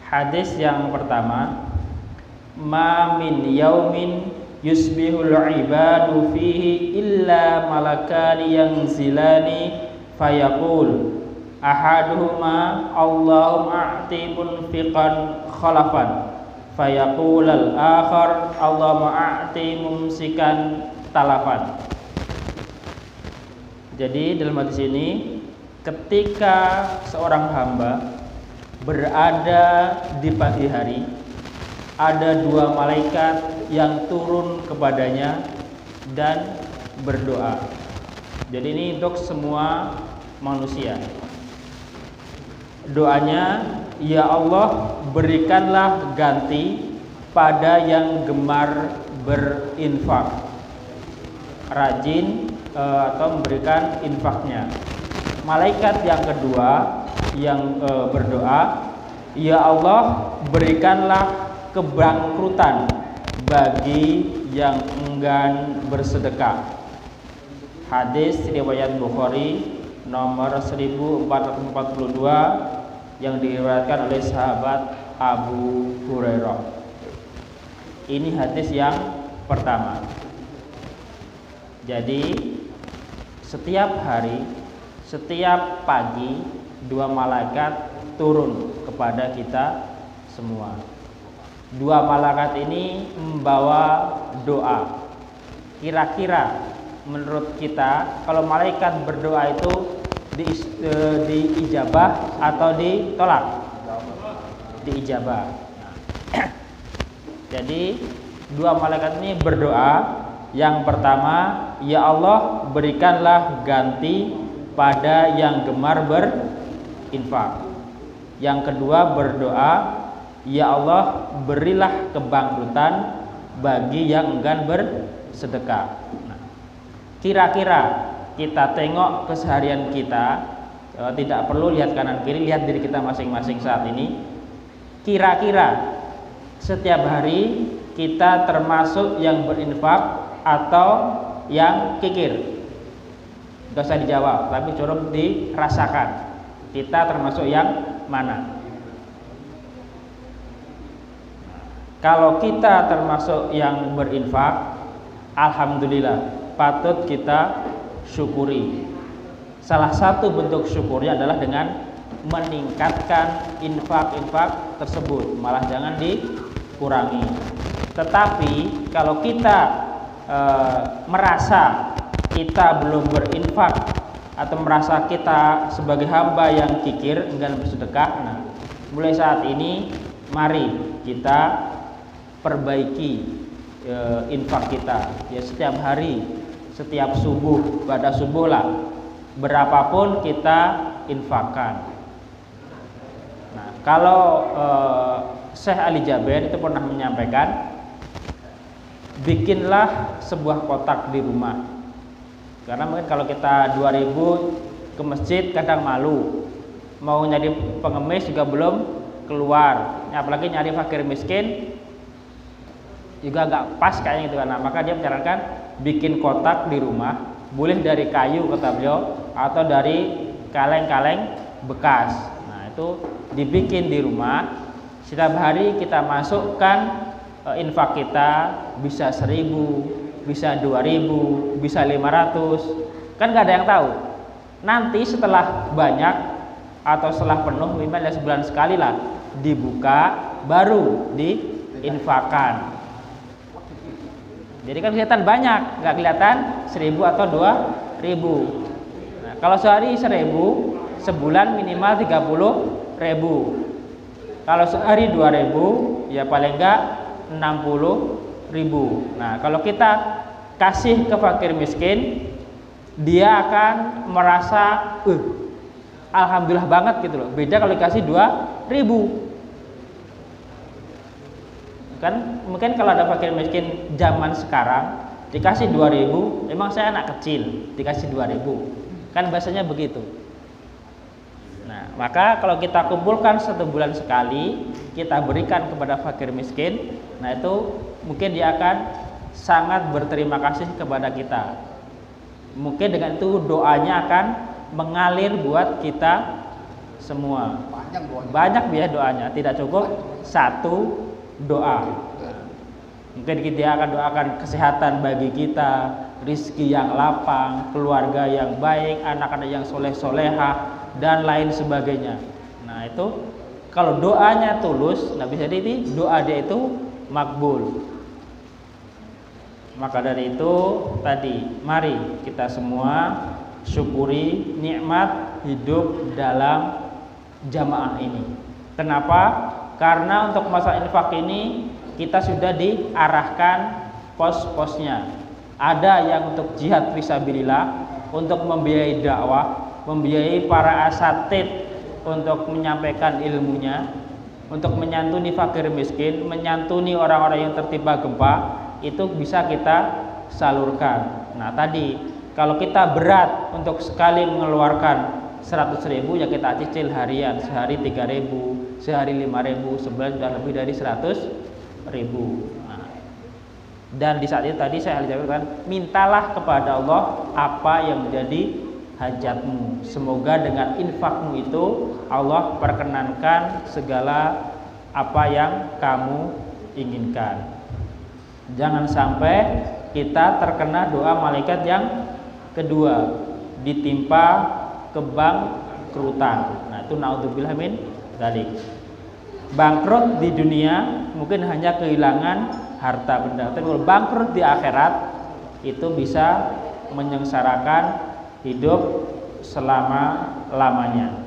Hadis yang pertama, ma min yaumin yusbihul ibadu fihi illa malakani yanzilani fayaqul ahaduhuma Allahumma a'ti munfiqan khalafan fayaqul al-akhar Allahumma a'ti mumsikan talafan. Jadi dalam hadis ini, ketika seorang hamba berada di pagi hari, ada dua malaikat yang turun kepadanya dan berdoa. Jadi ini untuk semua manusia. Doanya, ya Allah, berikanlah ganti pada yang gemar berinfak, rajin atau memberikan infaknya. Malaikat yang kedua yang berdoa, ya Allah, berikanlah kebangkrutan bagi yang enggan bersedekah. Hadis riwayat Bukhari nomor 1442 yang diriwayatkan oleh sahabat Abu Hurairah. Ini hadis yang pertama. Jadi setiap hari, setiap pagi, dua malaikat turun kepada kita semua. Dua malaikat ini membawa doa. Kira-kira menurut kita, kalau malaikat berdoa itu diijabah atau ditolak? Diijabah. Jadi dua malaikat ini berdoa. Yang pertama, ya Allah, berikanlah ganti pada yang gemar berinfak. Yang kedua berdoa, ya Allah, berilah kebangkrutan bagi yang enggan bersedekah. Nah, kira-kira kita tengok keseharian kita, tidak perlu lihat kanan kiri, lihat diri kita masing-masing saat ini. Kira-kira setiap hari kita termasuk yang berinfak atau yang kikir? Gak usah dijawab, tapi cukup dirasakan. Kita termasuk yang mana? Kalau kita termasuk yang berinfak, alhamdulillah, patut kita syukuri. Salah satu bentuk syukurnya adalah dengan meningkatkan infak-infak tersebut, malah jangan dikurangi. Tetapi kalau kita merasa kita belum berinfak atau merasa kita sebagai hamba yang kikir, enggan bersedekah, nah, mulai saat ini mari kita perbaiki infak kita. Ya, setiap hari, setiap subuh, pada subuh lah, berapapun kita infakkan. Nah, kalau Syekh Ali Jaber itu pernah menyampaikan, bikinlah sebuah kotak di rumah. Karena mungkin kalau kita 2000 ke masjid kadang malu, mau nyari pengemis juga belum keluar, apalagi nyari fakir miskin juga nggak pas kayaknya gitu kan. Nah, maka dia menyarankan bikin kotak di rumah, boleh dari kayu kata beliau atau dari kaleng-kaleng bekas. Nah, itu dibikin di rumah. Setiap hari kita masukkan infak kita, bisa 1000, bisa 2000, bisa 500, kan nggak ada yang tahu. Nanti setelah banyak atau setelah penuh, minimal sebulan sekali lah dibuka, baru diinfakkan. Jadi kan kelihatan banyak, nggak kelihatan 1000 atau 2000. Nah, kalau sehari 1000, sebulan minimal 30.000. Kalau sehari 2000, ya paling enggak 60.000. Nah, kalau kita kasih ke fakir miskin, dia akan merasa alhamdulillah banget gitu loh. Beda kalau dikasih 2.000. Kan mungkin kalau ada fakir miskin zaman sekarang dikasih 2.000, emang saya anak kecil dikasih 2.000. Kan bahasanya begitu. Nah, maka kalau kita kumpulkan 1 bulan sekali, kita berikan kepada fakir miskin, nah itu mungkin dia akan sangat berterima kasih kepada kita. Mungkin dengan itu doanya akan mengalir buat kita semua. Panjang doanya. Banyak biaya doanya, tidak cukup satu doa. Mungkin kita akan doakan kesehatan bagi kita, rizki yang lapang, keluarga yang baik, anak-anak yang soleh-solehah, dan lain sebagainya. Nah itu kalau doanya tulus, nah bisa jadi doa dia itu makbul. Maka dari itu tadi, mari kita semua syukuri nikmat hidup dalam jamaah ini. Kenapa? Karena untuk masalah infak ini kita sudah diarahkan pos-posnya. Ada yang untuk jihad fisabilillah, untuk membiayai dakwah, membiayai para asatid untuk menyampaikan ilmunya, untuk menyantuni fakir miskin, menyantuni orang-orang yang tertimpa gempa, itu bisa kita salurkan. Nah tadi kalau kita berat untuk sekali mengeluarkan 100.000, ya kita cicil harian, sehari 3.000, sehari 5.000, sebulan sudah lebih dari 100.000. Nah, dan di saat itu tadi saya jawabkan, mintalah kepada Allah apa yang menjadi hajatmu. Semoga dengan infakmu itu Allah perkenankan segala apa yang kamu inginkan. Jangan sampai kita terkena doa malaikat yang kedua, ditimpa kebangkrutan. Nah itu naudzubillah min dzalik. Bangkrut di dunia mungkin hanya kehilangan harta benda, tapi kalau bangkrut di akhirat itu bisa menyengsarakan hidup selama-lamanya.